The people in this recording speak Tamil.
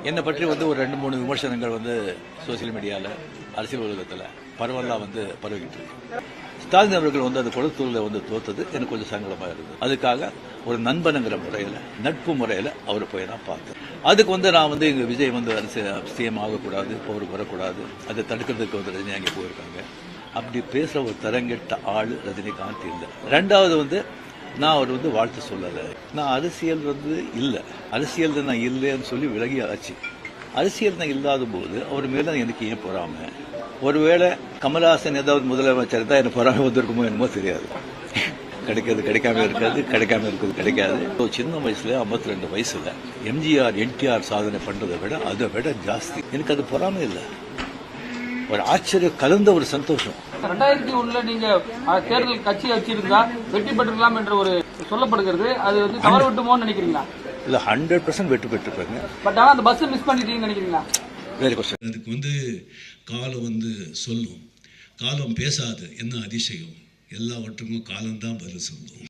என்னை பற்றி ஒரு 2-3 விமர்சனங்கள் சோசியல் மீடியாவில் அரசியல் உலகத்தில் பரவலாக பரவிக்கிட்டு இருக்கு. ஸ்டாலின் அவர்கள் அந்த குளத்தூரில் தோத்தது எனக்கு கொஞ்சம் சங்கடமாக இருந்தது. அதுக்காக ஒரு நண்பனுங்கிற முறையில் நட்பு முறையில் அவரை போய் நான் பார்த்தேன். அதுக்கு நான் இங்கே விஜய் சிஎம் ஆகக்கூடாது, போருக்கு வரக்கூடாது, அதை தடுக்கிறதுக்கு ரஜினி அங்கே போயிருக்காங்க. அப்படி பேசுகிற ஒரு தரங்கெட்ட ஆள் ரஜினிகாந்த் இல்லை. ரெண்டாவது நான் அவர் வாழ்த்து சொல்லலை. நான் அரசியல் இல்லை, அரசியல் நான் இல்லைன்னு சொல்லி விலகி ஆச்சு. அரசியல் நான் இல்லாத போது அவர் மேலே எனக்கு ஏன் பொறாம? ஒருவேளை கமல்ஹாசன் ஏதாவது முதலமைச்சர் தான் எனக்கு பொறாம வந்திருக்குமோ என்னமோ தெரியாது. கிடைக்காது கிடைக்காம இருக்காது, கிடைக்காம இருக்குது கிடைக்காது. சின்ன வயசுல 52 வயசுல எம்ஜிஆர் என்டிஆர் சாதனை பண்றதை விட அதை விட ஜாஸ்தி எனக்கு அது பொறாம இல்லை. ஒரு ஆச்சரியம் கலந்த ஒரு சந்தோஷம். 2001 நீங்க தேர்தல் கட்சி வச்சிருந்தா வெற்றி பெற்றுக்கலாம் என்று ஒரு சொல்லப்படுகிறது. அது தவறு விட்டுமோன்னு நினைக்கிறீங்களா? இல்ல 100% வெற்றி பெற்றுப்பாங்க. பட் ஆனா அந்த பஸ் மிஸ் பண்ணிட்டீங்கன்னு நினைக்கிறீங்களா? வேற கொஸ்டின். அதுக்கு காலம் சொல்லும். காலம் பேசாது, என்ன அதிசயம், எல்லாவற்றுக்கும் காலம்தான் பதில் சொல்லும்.